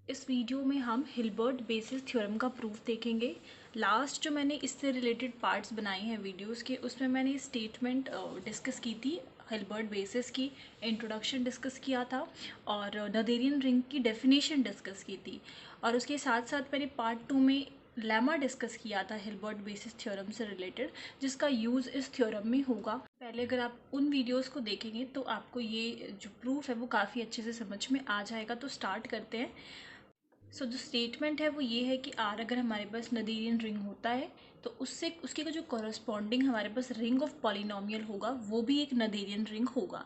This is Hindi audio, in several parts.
इस वीडियो में हम हिल्बर्ट बेसिस थ्योरम का प्रूफ देखेंगे। लास्ट जो मैंने इससे रिलेटेड पार्ट्स बनाए हैं वीडियोस के, उसमें मैंने स्टेटमेंट डिस्कस की थी, हिल्बर्ट बेसिस की इंट्रोडक्शन डिस्कस किया था और नदेरियन रिंग की डेफिनेशन डिस्कस की थी। और उसके साथ साथ मैंने पार्ट 2 में लेमा डिस्कस किया था हिल्बर्ट बेसिस थ्योरम से रिलेटेड, जिसका यूज़ इस थ्योरम में होगा। पहले अगर आप उन वीडियोस को देखेंगे तो आपको ये जो प्रूफ है वो काफ़ी अच्छे से समझ में आ जाएगा। तो स्टार्ट करते हैं। जो स्टेटमेंट है वो ये है कि आर अगर हमारे पास नदीरियन रिंग होता है तो उससे उसके जो कॉरस्पॉन्डिंग हमारे पास रिंग ऑफ पॉलिनोमियल होगा वो भी एक नदीरियन रिंग होगा।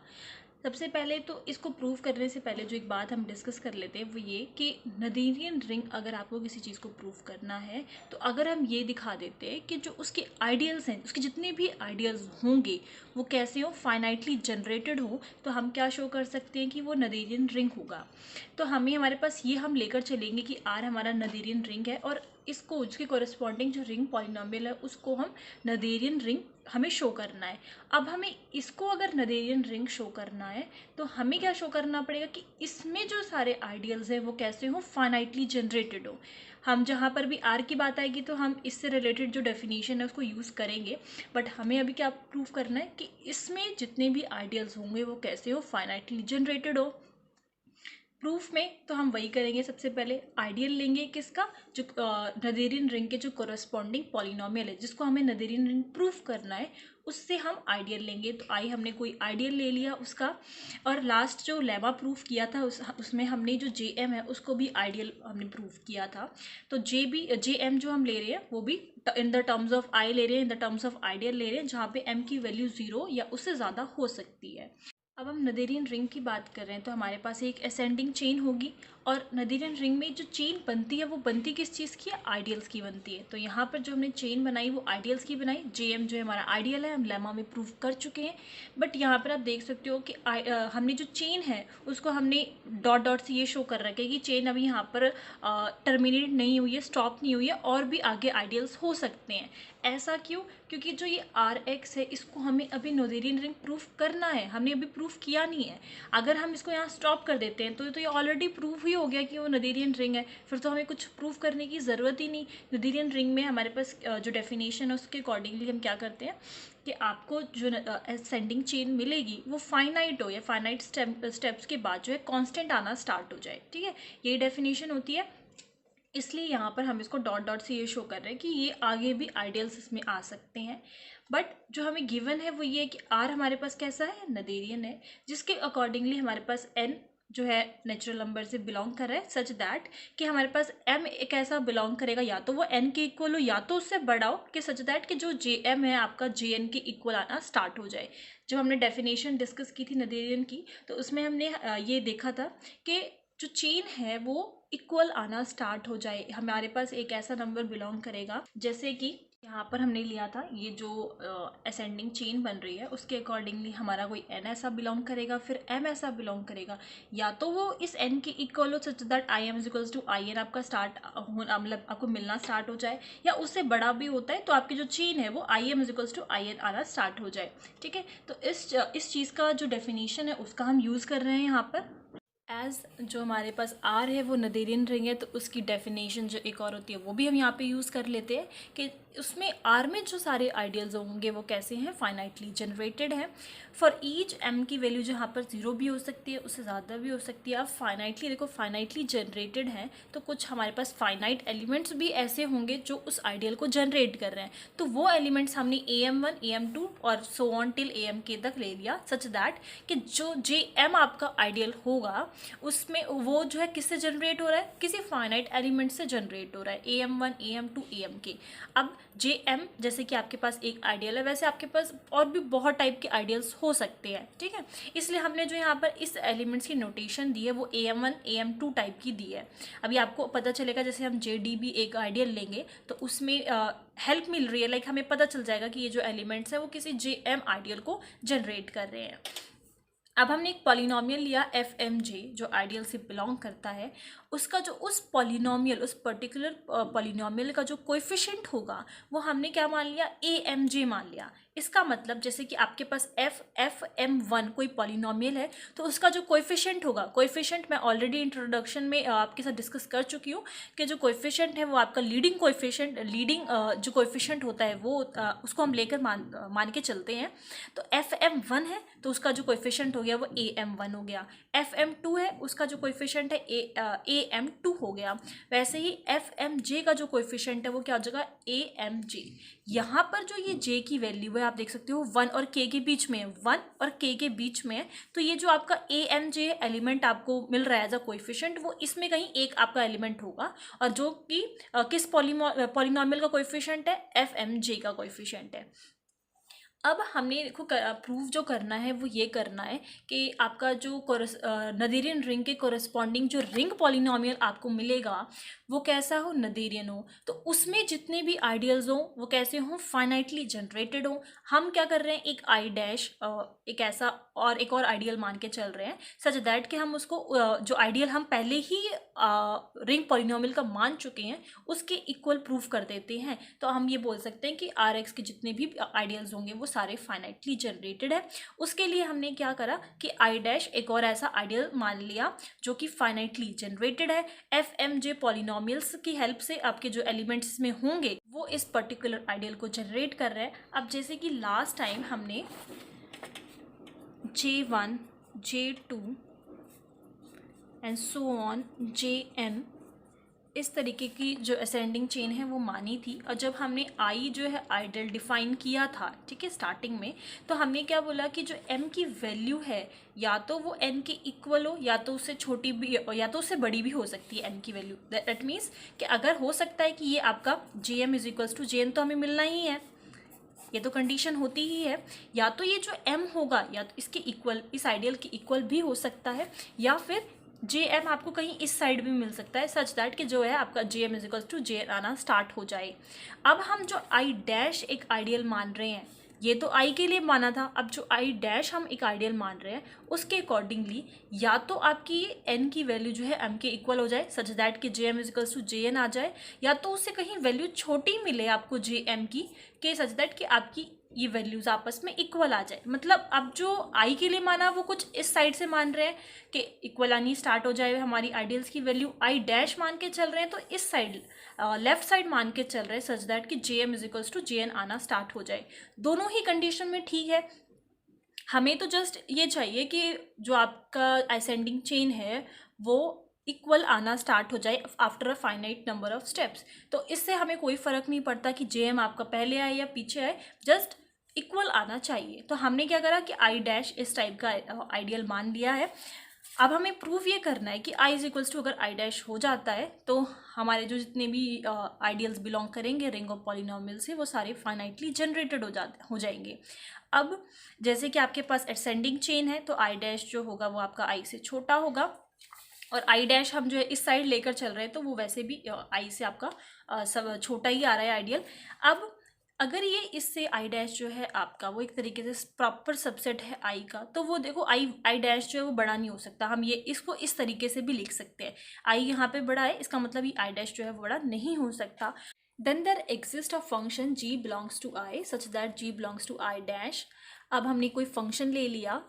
सबसे पहले तो इसको प्रूव करने से पहले जो एक बात हम डिस्कस कर लेते हैं वो ये कि नदीरियन रिंग अगर आपको किसी चीज़ को प्रूव करना है तो अगर हम ये दिखा देते हैं कि जो उसके आइडियल्स हैं, उसके जितने भी आइडियल्स होंगे वो कैसे हो, फाइनाइटली जनरेटेड हो, तो हम क्या शो कर सकते हैं कि वो नदीरियन रिंग होगा। तो हमें हमारे पास ये हम लेकर चलेंगे कि आर हमारा नदीरियन रिंग है और इसको उसके कोरस्पॉन्डिंग जो रिंग पॉलिनोमियल है उसको हम नदीरियन रिंग हमें शो करना है। अब हमें इसको अगर नदीरियन रिंग शो करना है तो हमें क्या शो करना पड़ेगा कि इसमें जो सारे आइडियल्स हैं वो कैसे हो, फाइनाइटली जनरेटेड हो। हम जहाँ पर भी आर की बात आएगी तो हम इससे रिलेटेड जो डेफिनेशन है उसको यूज़ करेंगे, बट हमें अभी क्या प्रूफ करना है कि इसमें जितने भी आइडियल्स होंगे वो कैसे हो, फाइनाइटली जनरेटेड हो। प्रूफ में तो हम वही करेंगे, सबसे पहले आइडियल लेंगे किसका, जो नदेरियन रिंग के जो कोरस्पॉन्डिंग पॉलिनोमियल है जिसको हमें नदेरियन रिंग प्रूफ करना है उससे हम आइडियल लेंगे। तो आई हमने कोई आइडियल ले लिया उसका, और लास्ट जो लेमा प्रूफ किया था उसमें हमने जो जे एम है उसको भी आइडियल हमने प्रूफ किया था। तो जे एम जो हम ले रहे हैं वो भी इन द टर्म्स ऑफ आई ले रहे हैं, in the terms of ideal ले रहे हैं, जहाँ पे एम की वैल्यू 0 या उससे ज़्यादा हो सकती है। अब हम नदेरियन रिंग की बात कर रहे हैं तो हमारे पास एक असेंडिंग चेन होगी, और नदेरियन रिंग में जो चेन बनती है वो बनती किस चीज़ की है, आइडियल्स की बनती है। तो यहाँ पर जो हमने चेन बनाई वो आइडियल्स की बनाई। जेएम जो है हमारा आइडियल है, हम लेमा में प्रूफ कर चुके हैं। बट यहाँ पर आप देख सकते हो कि हमने जो चेन है उसको हमने डॉट डॉट से ये शो कर रखा है कि चेन अभी यहाँ पर टर्मिनेट नहीं हुई है, स्टॉप नहीं हुई है, और भी आगे आइडियल्स हो सकते हैं। ऐसा क्यों? क्योंकि जो ये आर एक्स है इसको हमें अभी नोथेरियन रिंग प्रूफ करना है, हमने अभी प्रूफ किया नहीं है। अगर हम इसको यहाँ स्टॉप कर देते हैं तो ये ऑलरेडी प्रूफ ही हो गया कि वो नोथेरियन रिंग है, फिर तो हमें कुछ प्रूफ करने की ज़रूरत ही नहीं। नोथेरियन रिंग में हमारे पास जो डेफिनेशन है उसके अकॉर्डिंगली हम क्या करते हैं कि आपको जो असेंडिंग चेन मिलेगी वो फाइनाइट हो, या फाइनाइट स्टेप्स के बाद जो है कांस्टेंट आना स्टार्ट हो जाए। ठीक है, ये डेफिनेशन होती है। इसलिए यहाँ पर हम इसको डॉट डॉट से ये शो कर रहे हैं कि ये आगे भी आइडियल्स इसमें आ सकते हैं। बट जो हमें गिवन है वो ये है कि आर हमारे पास कैसा है, नदेरियन है, जिसके अकॉर्डिंगली हमारे पास एन जो है नेचुरल नंबर से बिलोंग कर रहा है, सच दैट कि हमारे पास एम एक ऐसा बिलोंग करेगा या तो वो एन के इक्वल हो या तो उससे बड़ा हो, कि सच दैट कि जो जे एम है आपका जे एन के इक्वल आना स्टार्ट हो जाए। जब हमने डेफिनेशन डिस्कस की थी नदेरियन की तो उसमें हमने ये देखा था कि जो चेन है वो इक्वल आना स्टार्ट हो जाए, हमारे पास एक ऐसा नंबर बिलोंग करेगा, जैसे कि यहाँ पर हमने लिया था ये जो असेंडिंग चेन बन रही है उसके अकॉर्डिंगली हमारा कोई एन ऐसा बिलोंग करेगा, फिर एम ऐसा बिलोंग करेगा, या तो वो इस एन के इक्वल हो such that I M is equals to I N आपका स्टार्ट मतलब आपको मिलना स्टार्ट हो जाए, या उससे बड़ा भी होता है तो आपकी जो चेन है वो I M is equals to I N आना स्टार्ट हो जाए। ठीक है, तो इस चीज़ का जो डेफिनेशन है उसका हम यूज़ कर रहे हैं यहाँ पर। एज जो हमारे पास आर है वो नदेरियन रिंग है तो उसकी डेफिनेशन जो एक और होती है वो भी हम यहाँ पे यूज़ कर लेते हैं कि उसमें आर में जो सारे आइडियल्स होंगे वो कैसे हैं, फाइनाइटली जनरेटेड हैं। फॉर ईच एम की वैल्यू जहाँ पर 0 भी हो सकती है, उससे ज़्यादा भी हो सकती है। अब फाइनाइटली देखो, फाइनाइटली जनरेटेड हैं तो कुछ हमारे पास फाइनाइट एलिमेंट्स भी ऐसे होंगे जो उस आइडियल को जनरेट कर रहे हैं, तो वो एलिमेंट्स हमने AM1 AM2 और सो ऑन टिल AM तक ले लिया, सच दैट कि जो जे एम आपका आइडियल होगा उसमें वो जो है किससे जनरेट हो रहा है, किसी फाइनाइट एलिमेंट से जनरेट हो रहा है, AM1 AM2 AM। अब जे एम जैसे कि आपके पास एक आइडियल है, वैसे आपके पास और भी बहुत टाइप के आइडियल्स हो सकते हैं। ठीक है, इसलिए हमने जो यहाँ पर इस एलिमेंट्स की नोटेशन दी है वो AM1 AM2 टाइप की दी है। अभी आपको पता चलेगा जैसे हम JDB एक आइडियल लेंगे तो उसमें हेल्प मिल रही है, लाइक हमें पता चल जाएगा कि ये जो एलिमेंट्स है वो किसी JM आइडियल को जनरेट कर रहे हैं। अब हमने एक पॉलिनोमियल लिया FMJ जो आइडियल से बिलोंग करता है, उसका जो उस पॉलिनोमियल उस पर्टिकुलर पॉलिनोमियल का जो कोएफिशिएंट होगा वो हमने क्या मान लिया, AMJ मान लिया। इसका मतलब जैसे कि आपके पास FM1 कोई पॉलिनोमियल है तो उसका जो कोएफिशिएंट होगा, कोएफिशिएंट मैं ऑलरेडी इंट्रोडक्शन में आपके साथ डिस्कस कर चुकी हूँ कि जो कोएफिशिएंट है वो आपका लीडिंग जो कोएफिशिएंट होता है वो उसको हम लेकर मान के चलते हैं। तो FM1 है तो उसका जो कोएफिशिएंट हो गया वो AM1 हो गया। FM2 है उसका जो कोएफिशिएंट है AM2 हो गया। वैसे ही FMJ का जो कोएफिशिएंट है वो क्या हो जाएगा, AMJ। यहाँ पर जो ये J की वैल्यू है आप देख सकते हो 1 और K के बीच में है, 1 और K के बीच में है। तो ये जो आपका AMJ एलिमेंट आपको मिल रहा है एज अ कोएफिशिएंट वो इसमें कहीं एक आपका एलिमेंट होगा, और जो कि किस पॉलिनोमियल का कोएफिशिएंट है, FMJ का कोएफिशिएंट है। अब हमने देखो प्रूफ जो करना है वो ये करना है कि आपका जो नदेरियन रिंग के कोरस्पॉन्डिंग जो रिंग पॉलिनोमियल आपको मिलेगा वो कैसा हो, नदेरियन हो। तो उसमें जितने भी आइडियल्स हो वो कैसे हो, फाइनाइटली जनरेटेड हो। हम क्या कर रहे हैं, एक आई डैश एक और आइडियल मान के चल रहे हैं सच दैट कि हम उसको जो आइडियल हम पहले ही रिंग पॉलिनोमियल का मान चुके हैं उसके इक्वल प्रूफ कर देते हैं। तो हम ये बोल सकते हैं कि RX के जितने भी आइडियल्स होंगे वो सारे फाइनाइटली जनरेटेड है। उसके लिए हमने क्या करा कि आई डैश एक और ऐसा आइडियल मान लिया जो कि फाइनाइटली जनरेटेड है। FMJ पॉलिनोमियल्स की हेल्प से आपके जो एलिमेंट्स में होंगे वो इस पर्टिकुलर आइडियल को जनरेट कर रहे हैं। अब जैसे कि लास्ट टाइम हमने J1 J2 and so on JN इस तरीके की जो असेंडिंग चेन है वो मानी थी, और जब हमने आई जो है आइडियल डिफाइन किया था, ठीक है, स्टार्टिंग में, तो हमने क्या बोला कि जो M की वैल्यू है या तो वो N के इक्वल हो या तो उससे छोटी भी या तो उससे बड़ी भी हो सकती है M की वैल्यू। दैट मीन्स कि अगर हो सकता है कि ये आपका JM is equals to JN तो हमें मिलना ही है, ये तो कंडीशन होती ही है। या तो ये जो M होगा या तो इसके इक्वल, इस आइडियल के इक्वल भी हो सकता है, या फिर JM आपको कहीं इस साइड भी मिल सकता है सच दैट कि जो है आपका JM is equals to JN आना स्टार्ट हो जाए। अब हम जो आई डैश एक आइडियल मान रहे हैं, ये तो आई के लिए माना था, अब जो आई डैश हम एक आइडियल मान रहे हैं उसके अकॉर्डिंगली या तो आपकी N की वैल्यू जो है M के इक्वल हो जाए सच दैट कि JM is equals to JN आ जाए, या तो उससे कहीं वैल्यू छोटी मिले आपको JM की के सच दैट कि आपकी ये वैल्यूज आपस में इक्वल आ जाए। मतलब अब जो आई के लिए माना वो कुछ इस साइड से मान रहे हैं कि इक्वल आनी स्टार्ट हो जाए हमारी आइडियल्स की वैल्यू, आई डैश मान के चल रहे हैं तो इस साइड लेफ्ट साइड मान के चल रहे हैं सच दैट कि JM is equals to JN आना स्टार्ट हो जाए। दोनों ही कंडीशन में ठीक है। हमें तो जस्ट ये चाहिए कि जो आपका असेंडिंग चेन है वो इक्वल आना स्टार्ट हो जाए after a finite number of steps. तो इससे हमें कोई फ़र्क नहीं पड़ता कि JM आपका पहले आए या पीछे आए, जस्ट इक्वल आना चाहिए। तो हमने क्या करा कि आई डैश इस टाइप का आइडियल मान लिया है। अब हमें प्रूफ ये करना है कि आई इज इक्वल्स टू अगर आई डैश हो जाता है तो हमारे जो जितने भी आइडियल्स बिलोंग करेंगे रिंग ऑफ पॉलिनोमियल से वो सारे फाइनाइटली जनरेटेड हो जाएंगे। अब जैसे कि आपके पास असेंडिंग चेन है तो आई डैश जो होगा वो आपका आई से छोटा होगा, और आई डैश हम जो है इस साइड लेकर चल रहे हैं तो वो वैसे भी आई से आपका सब छोटा ही आ रहा है आइडियल। अब अगर ये इससे आई डैश जो है आपका वो एक तरीके से प्रॉपर सबसेट है आई का, तो वो देखो आई डैश जो है वो बड़ा नहीं हो सकता। हम ये इसको इस तरीके से भी लिख सकते हैं, आई यहाँ पे बड़ा है इसका मतलब ये आई डैश जो है वो बड़ा नहीं हो सकता। Then there exist a function g belongs to I such that g belongs to I dash. अब हमने कोई फंक्शन ले लिया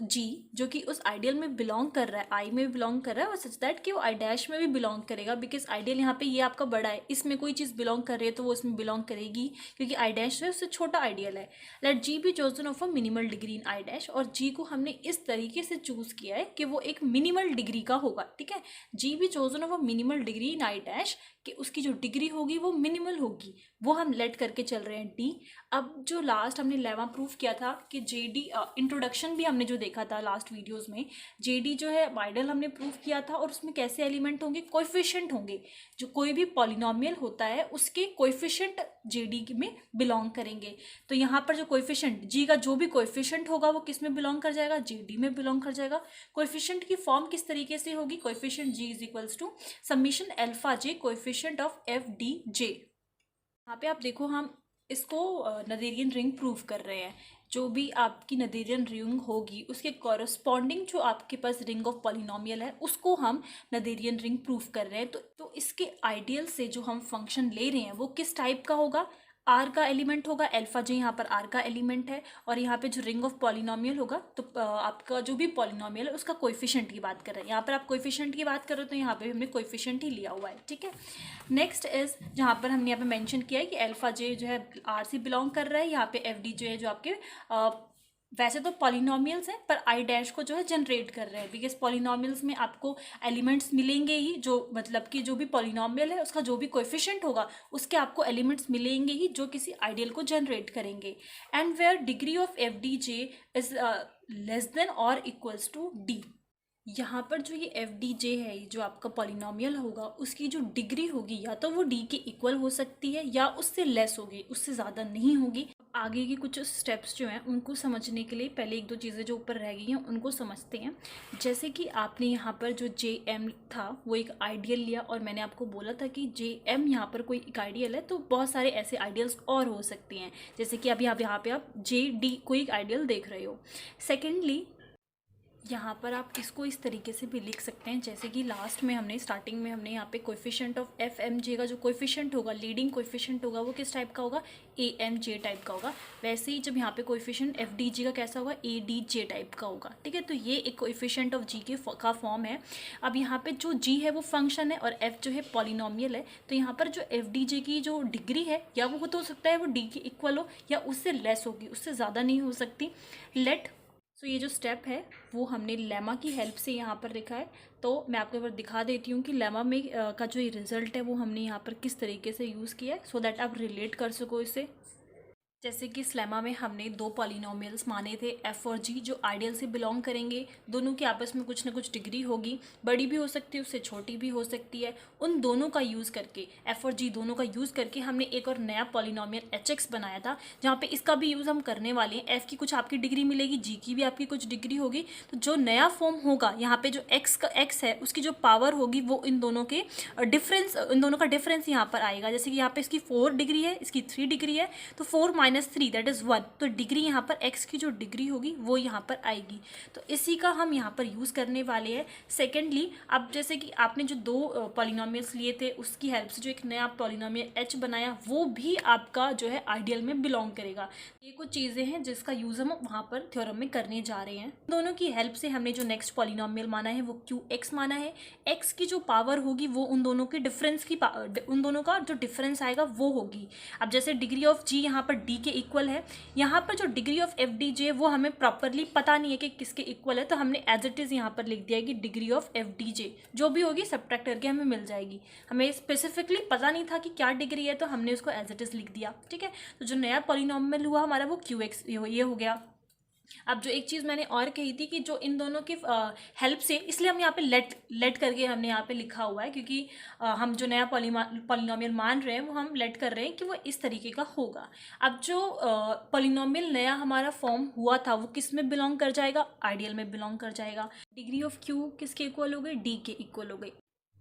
जी जो कि उस आइडियल में बिलोंग कर रहा है, आई में बिलोंग कर रहा है, और सच दैट कि वो आई डैश में भी बिलोंग करेगा बिकॉज आइडियल यहाँ पे ये आपका बड़ा है, इसमें कोई चीज़ बिलोंग कर रही है तो वो इसमें बिलोंग करेगी क्योंकि आई डैश जो है उससे छोटा आइडियल है। Let G be chosen of a minimal degree in I dash, और जी को हमने इस तरीके से चूज़ किया है कि वो एक मिनिमल डिग्री का होगा, ठीक है। जी be chosen of a minimal degree in I dash कि उसकी जो डिग्री होगी वो मिनिमल होगी, वो हम लेट करके चल रहे हैं डी। अब जो लास्ट हमने लेवा प्रूफ किया था कि JD इंट्रोडक्शन भी हमने जो देखा था लास्ट वीडियोस में, JD जो है आइडियल हमने प्रूफ किया था, और उसमें कैसे एलिमेंट होंगे, कोएफिशिएंट होंगे। जो कोई भी पॉलिनोमियल होता है उसके कोएफिशिएंट JD में बिलोंग करेंगे। तो यहाँ पर जो कोएफिशिएंट जी का जो भी कोएफिशिएंट होगा वो किस में बिलोंग कर जाएगा, JD में बिलोंग कर जाएगा। कोएफिशिएंट की फॉर्म किस तरीके से होगी, coefficient G is equals to summation alpha J coefficient of FDJ। यहाँ पे आप देखो हम इसको नदेरियन रिंग प्रूव कर रहे हैं। जो भी आपकी नदेरियन रिंग होगी उसके कॉरस्पॉन्डिंग जो आपके पास रिंग ऑफ पॉलिनोमियल है उसको हम नदेरियन रिंग प्रूव कर रहे हैं। तो इसके आइडियल से जो हम फंक्शन ले रहे हैं वो किस टाइप का होगा, आर का एलिमेंट होगा, अल्फा जे यहाँ पर आर का एलिमेंट है, और यहाँ पे जो रिंग ऑफ पॉलिनोमियल होगा तो आपका जो भी पॉलिनोमियल है उसका कोएफिशिएंट की बात कर रहे हैं। यहाँ पर आप कोएफिशिएंट की बात कर रहे हो तो यहाँ पे हमने कोएफिशिएंट ही लिया हुआ है, ठीक है। नेक्स्ट इज जहाँ पर हमने यहाँ पे मेंशन किया है कि अल्फा जे जो है आर से बिलोंग कर रहा है, यहाँ पे एफ डी जो है जो आपके वैसे तो पॉलिनोमियल्स हैं पर आई डैश को जो है जनरेट कर रहे हैं, बिकॉज पॉलिनोमियल्स में आपको एलिमेंट्स मिलेंगे ही, जो मतलब कि जो भी पॉलिनोमियल है उसका जो भी कोएफिशिएंट होगा उसके आपको एलिमेंट्स मिलेंगे ही जो किसी आइडियल को जनरेट करेंगे। And where degree of F D J is less than और इक्वल्स टू डी। यहाँ पर जो ये एफ डी जे है जो आपका पॉलिनोमियल होगा उसकी जो डिग्री होगी या तो वो डी के इक्वल हो सकती है या उससे लेस होगी, उससे ज़्यादा नहीं होगी। आगे की कुछ स्टेप्स जो हैं उनको समझने के लिए पहले एक दो चीज़ें जो ऊपर रह गई हैं उनको समझते हैं। जैसे कि आपने यहाँ पर जो जे एम था वो एक आइडियल लिया, और मैंने आपको बोला था कि जे एम यहाँ पर कोई एक आइडियल है तो बहुत सारे ऐसे आइडियल्स और हो सकते हैं, जैसे कि अभी आप यहाँ पे आप जे डी कोई एक आइडियल देख रहे हो। सेकेंडली यहाँ पर आप इसको इस तरीके से भी लिख सकते हैं, जैसे कि लास्ट में हमने स्टार्टिंग में हमने यहाँ पे coefficient of F M J का जो कोएफिशिएंट होगा, लीडिंग कोएफिशिएंट होगा वो किस टाइप का होगा, ए एम जे टाइप का होगा। वैसे ही जब यहाँ पे कोएफिशिएंट एफ डी जी का कैसा होगा, ए डी जे टाइप का होगा, ठीक है। तो ये एक कोएफिशिएंट ऑफ जी का फॉर्म है। अब यहाँ पे जो जी है वो फंक्शन है और एफ जो है पॉलिनोमियल है, तो यहाँ पर जो एफ डी जे की जो डिग्री है या वो तो हो सकता है वो डी के इक्वल हो या उससे लेस होगी, उससे ज़्यादा नहीं हो सकती। लेट सो ये जो स्टेप है वो हमने लेमा की हेल्प से यहाँ पर लिखा है, तो मैं आपको एक बार दिखा देती हूँ कि लेमा में का जो रिजल्ट है वो हमने यहाँ पर किस तरीके से यूज़ किया है, सो दैट आप रिलेट कर सको इसे। जैसे कि इस लेमा में हमने दो पॉलिनोमियल्स माने थे एफ और जी जो आइडियल से बिलोंग करेंगे, दोनों की आपस में कुछ ना कुछ डिग्री होगी, बड़ी भी हो सकती है उससे छोटी भी हो सकती है। उन दोनों का यूज़ करके, एफ और जी दोनों का यूज़ करके हमने एक और नया पॉलिनोमियल एच एक्स बनाया था, जहाँ पे इसका भी यूज़ हम करने वाले हैं। एफ की कुछ आपकी डिग्री मिलेगी, जी की भी आपकी कुछ डिग्री होगी, तो जो नया फॉर्म होगा यहाँ पे जो एक्स का एक्स है उसकी जो पावर होगी वो इन दोनों के डिफरेंस, इन दोनों का डिफरेंस यहाँ पर आएगा। जैसे कि यहाँ पे इसकी 4 डिग्री है, इसकी 3 डिग्री है, तो 4 माइनस 3 दैट इज़ 1, तो डिग्री यहाँ पर x की जो डिग्री होगी वो यहाँ पर आएगी। तो इसी का हम यहाँ पर यूज़ करने वाले हैं। सेकेंडली अब जैसे कि आपने जो दो पॉलिनोमियल्स लिए थे उसकी हेल्प से जो एक नया पॉलिनोमियल h बनाया वो भी आपका जो है आइडियल में बिलोंग करेगा। ये कुछ चीज़ें हैं जिसका यूज़ हम वहाँ पर थ्योरम में करने जा रहे हैं। दोनों की हेल्प से हमने जो नेक्स्ट पॉलिनोमियल माना है वो QX माना है। x की जो पावर होगी वो उन दोनों के डिफरेंस की उन दोनों का जो डिफरेंस आएगा वो होगी। अब जैसे डिग्री ऑफ g यहाँ पर d के इक्वल है, यहाँ पर जो डिग्री ऑफ एफ डी जे वो हमें प्रॉपरली पता नहीं है कि किसके इक्वल है, तो हमने एज इट इज़ यहाँ पर लिख दिया है कि डिग्री ऑफ एफ डी जे जो भी होगी सब्ट्रैक्ट करके हमें मिल जाएगी। हमें स्पेसिफिकली पता नहीं था कि क्या डिग्री है तो हमने उसको एज इट इज़ लिख दिया, ठीक है। तो जो नया पॉलिनोमियल हुआ हमारा वो क्यू एक्स ये हो गया। अब जो एक चीज़ मैंने और कही थी कि जो इन दोनों की हेल्प से, इसलिए हम यहाँ पे लेट करके हमने यहाँ पे लिखा हुआ है क्योंकि हम जो नया पॉलिनोमियल मान रहे हैं वो हम लेट कर रहे हैं कि वो इस तरीके का होगा। अब जो पॉलिनोमियल नया हमारा फॉर्म हुआ था वो किस में बिलोंग कर जाएगा, आइडियल में बिलोंग कर जाएगा। डिग्री ऑफ क्यू किसके इक्वल हो गई, डी के इक्वल हो गई।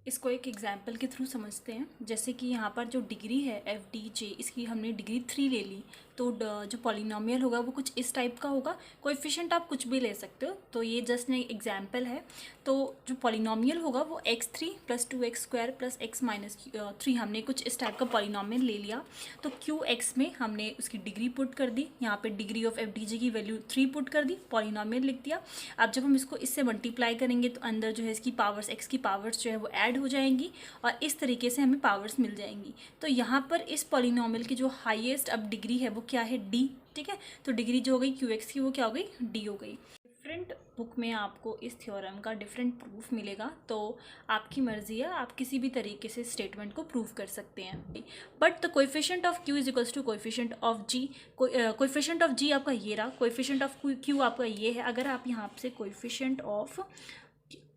इसको एक एग्जाम्पल के थ्रू समझते हैं। जैसे कि यहाँ पर जो डिग्री है एफ डी जे इसकी हमने डिग्री 3 ले ली, तो जो पॉलिनोमियल होगा वो कुछ इस टाइप का होगा। कोएफिशिएंट आप कुछ भी ले सकते हो, तो ये जस्ट एक एग्जाम्पल है। तो जो पॉलिनोमियल होगा वो x3 + 2x² + x - 3 हमने कुछ इस टाइप का पॉलिनोमियल ले लिया। तो QX में हमने उसकी डिग्री पुट कर दी, यहाँ पे डिग्री ऑफ एफ डी जे की वैल्यू 3 पुट कर दी, पॉलिनोमियल लिख दिया। अब जब हम इसको इससे मल्टीप्लाई करेंगे तो अंदर जो है इसकी पावर्स, x की पावर्स जो है वो ऐड हो जाएंगी और इस तरीके से हमें पावर्स मिल जाएंगी। तो यहाँ पर इस पॉलिनोमियल की जो हाईएस्ट अब डिग्री है वो क्या है, d, ठीक है। तो डिग्री जो हो गई QX की वो क्या हो गई, d हो गई। डिफरेंट बुक में आपको इस थ्योरम का डिफरेंट प्रूफ मिलेगा, तो आपकी मर्जी है, आप किसी भी तरीके से स्टेटमेंट को प्रूव कर सकते हैं। But the coefficient of q = coefficient of g, coefficient of g आपका ये रहा, कोएफिशिएंट ऑफ q आपका ये है। अगर आप यहाँ से कोएफिशिएंट ऑफ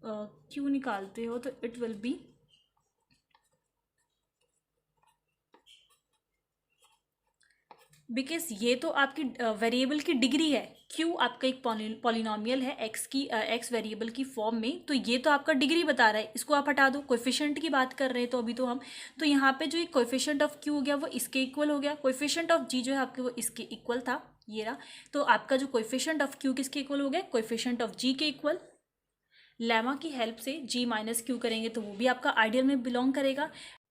q निकालते हो तो इट विल बी बिकॉज ये तो आपकी वेरिएबल की डिग्री है, क्यू आपका एक पॉलिनोमियल है एक्स वेरिएबल की फॉर्म में, तो ये तो आपका डिग्री बता रहा है, इसको आप हटा दो। कोएफिशिएंट की बात कर रहे हैं तो अभी तो हम, तो यहाँ पे जो कोएफिशिएंट ऑफ क्यू हो गया वो इसके इक्वल हो गया, कोएफिशिएंट ऑफ जी जो है आपके वो इसके इक्वल था, ये रहा। तो आपका जो कोएफिशिएंट ऑफ क्यू किसके इक्वल हो गया, कोएफिशिएंट ऑफ जी के इक्वल। लेमा की हेल्प से g - q करेंगे तो वो भी आपका आइडियल में बिलोंग करेगा।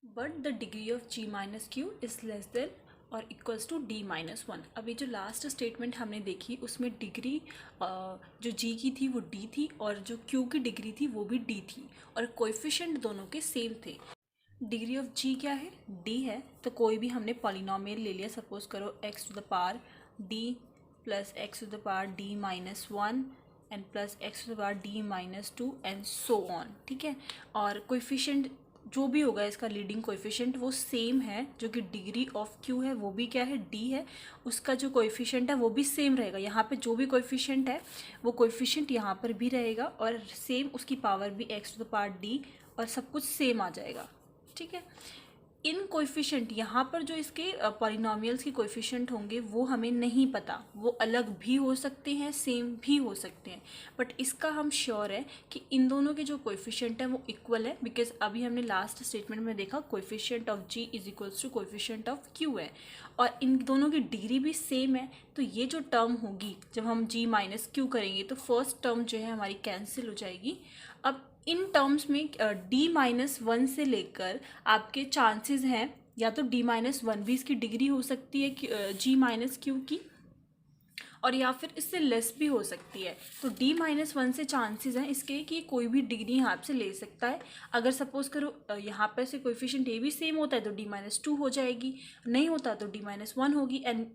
But the degree of g - q is less than और इक्वल्स टू d-1। अब ये जो लास्ट स्टेटमेंट हमने देखी उसमें डिग्री जो g की थी वो d थी और जो q की डिग्री थी वो भी d थी और कोएफिशिएंट दोनों के सेम थे। डिग्री ऑफ g क्या है? d है। तो कोई भी हमने पॉलिनोमियल ले लिया, सपोज करो x to the power d plus x to the power d-1 and plus x to the power d-2 and so on, ठीक है। और कोएफिशिएंट जो भी होगा इसका लीडिंग कोएफिशिएंट वो सेम है, जो कि डिग्री ऑफ q है वो भी क्या है? d है। उसका जो कोएफिशिएंट है वो भी सेम रहेगा। यहाँ पे जो भी कोएफिशिएंट है वो कोएफिशिएंट यहाँ पर भी रहेगा और सेम उसकी पावर भी x to the power d और सब कुछ सेम आ जाएगा, ठीक है। इन कोएफिशिएंट यहाँ पर जो इसके पॉलिनोमियल्स के कोएफिशिएंट होंगे वो हमें नहीं पता, वो अलग भी हो सकते हैं, सेम भी हो सकते हैं, बट इसका हम श्योर है कि इन दोनों के जो कोएफिशिएंट है वो इक्वल है, बिकॉज अभी हमने लास्ट स्टेटमेंट में देखा coefficient of g is equals to coefficient of q है और इन दोनों की डिग्री भी सेम है। तो ये जो टर्म होगी जब हम g माइनस क्यू करेंगे तो फर्स्ट टर्म जो है हमारी कैंसिल हो जाएगी। अब इन टर्म्स में d-1 से लेकर आपके चांसेस हैं या तो d-1 भी इसकी डिग्री हो सकती है g माइनस क्यू की, और या फिर इससे लेस भी हो सकती है। तो d-1 से चांसेस हैं इसके कि कोई भी डिग्री यहाँ से ले सकता है। अगर सपोज करो यहाँ पर से कोएफिशिएंट a भी सेम होता है तो d-2 हो जाएगी, नहीं होता तो d-1 होगी। एंड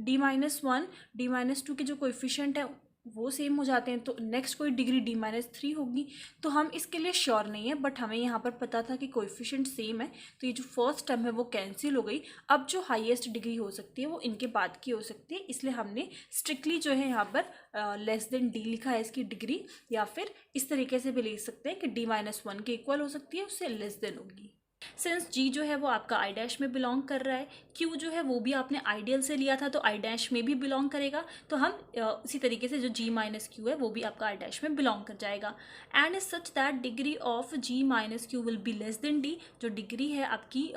d-2 के जो कोएफिशिएंट है वो सेम हो जाते हैं तो नेक्स्ट कोई डिग्री d-3 होगी। तो हम इसके लिए श्योर नहीं है, बट हमें यहाँ पर पता था कि कोएफिशिएंट सेम है, तो ये जो फर्स्ट टर्म है वो कैंसिल हो गई। अब जो हाईएस्ट डिग्री हो सकती है वो इनके बाद की हो सकती है, इसलिए हमने स्ट्रिक्टली जो है यहाँ पर लेस देन d लिखा है इसकी डिग्री, या फिर इस तरीके से भी लिख सकते हैं कि d-1 के इक्वल हो सकती है, उससे लेस देन होगी। सिंस g जो है वो आपका i डैश में बिलोंग कर रहा है, q जो है वो भी आपने आइडियल से लिया था तो i डैश में भी बिलोंग करेगा, तो हम इसी तरीके से जो g माइनस क्यू है वो भी आपका i डैश में बिलोंग कर जाएगा। And is such that degree of g minus Q will be less than d, जो डिग्री है आपकी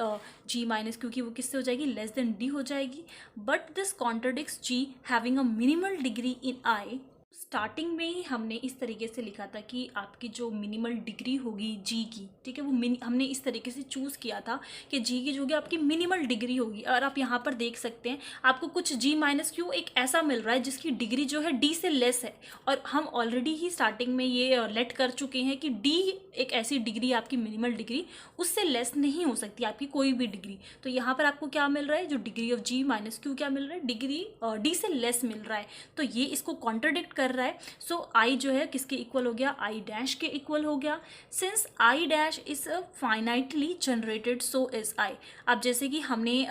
g माइनस क्यू की वो किससे हो जाएगी? लेस देन d हो जाएगी। But this contradicts g having a minimal degree in i। Starting में ही हमने इस तरीके से लिखा था कि आपकी जो मिनिमल डिग्री होगी g की, ठीक है, वो हमने इस तरीके से चूज़ किया था कि g की जो होगी आपकी मिनिमल डिग्री होगी। और आप यहाँ पर देख सकते हैं आपको कुछ g माइनस क्यू एक ऐसा मिल रहा है जिसकी डिग्री जो है d से लेस है, और हम ऑलरेडी ही स्टार्टिंग में ये लेट कर चुके हैं कि d एक ऐसी डिग्री आपकी मिनिमल डिग्री उससे लेस नहीं हो सकती आपकी कोई भी डिग्री। तो यहाँ पर आपको क्या मिल रहा है? जो degree of g minus Q क्या मिल रहा है? डिग्री d से लेस मिल रहा है, तो ये इसको कॉन्ट्रडिक्ट कर रहा है। सो I जो है किसके इक्वल हो गया? I डैश के इक्वल हो गया। Since I dash is finitely generated so is I। अब जैसे कि हमने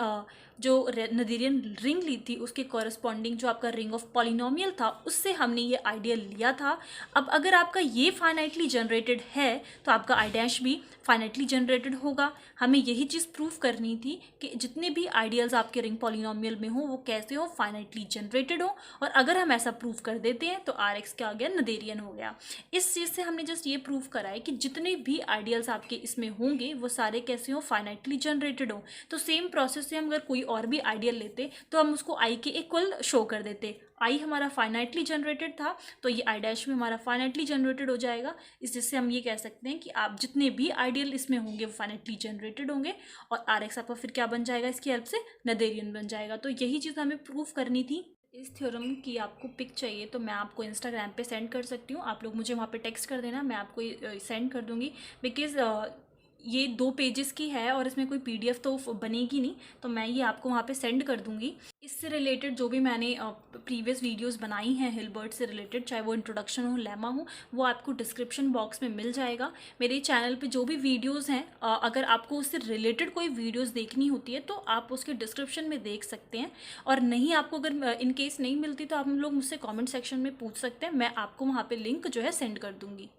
जो नदीरियन रिंग ली थी उसके कॉरस्पॉन्डिंग जो आपका रिंग ऑफ पॉलिनोमियल था उससे हमने ये आइडियल लिया था। अब अगर आपका ये फाइनाइटली जनरेटेड है तो आपका आई डैश भी फाइनाइटली जनरेटेड होगा। हमें यही चीज़ प्रूव करनी थी कि जितने भी आइडियल्स आपके रिंग पॉलिनोमियल में हो वो कैसे हो? फाइनाइटली जनरेटेड हो। और अगर हम ऐसा प्रूव कर देते हैं तो आर एक्स क्या हो गया? नदेरियन हो गया। इस चीज़ से हमने जस्ट ये प्रूव करा है कि जितने भी आइडियल्स आपके इसमें होंगे वो सारे कैसे हो? फाइनाइटली जनरेटेड हो। तो सेम प्रोसेस से हम अगर कोई और भी आइडियल लेते तो हम उसको आई के इक्वल शो कर देते। आई हमारा फाइनाइटली जनरेटेड था तो ये आई डैश में हमारा फाइनाइटली जनरेटेड हो जाएगा। इस जिससे हम ये कह सकते हैं कि आप जितने भी आइडियल इसमें होंगे वो फाइनाइटली जनरेटेड होंगे, और आर एक्स आपका फिर क्या बन जाएगा? इसकी हेल्प से नदेरियन बन जाएगा। तो यही चीज़ हमें प्रूव करनी थी। इस थ्योरम की आपको पिक चाहिए तो मैं आपको इंस्टाग्राम पे सेंड कर सकती हूँ। आप लोग मुझे वहाँ पे टेक्स्ट कर देना, मैं आपको सेंड कर दूँगी। बिकॉज़ ये 2 पेजेस की है और इसमें कोई पीडीएफ तो बनेगी नहीं, तो मैं ये आपको वहाँ पे सेंड कर दूँगी। इससे रिलेटेड जो भी मैंने प्रीवियस वीडियोस बनाई हैं हिल्बर्ट से रिलेटेड, चाहे वो इंट्रोडक्शन हो, लेमा हो, वो आपको डिस्क्रिप्शन बॉक्स में मिल जाएगा। मेरे चैनल पे जो भी वीडियोस हैं, अगर आपको उससे रिलेटेड कोई वीडियोस देखनी होती है तो आप उसके डिस्क्रिप्शन में देख सकते हैं, और नहीं आपको अगर इन केस नहीं मिलती तो आप लोग मुझसे कॉमेंट सेक्शन में पूछ सकते हैं, मैं आपको वहाँ पर लिंक जो है सेंड कर दूँगी।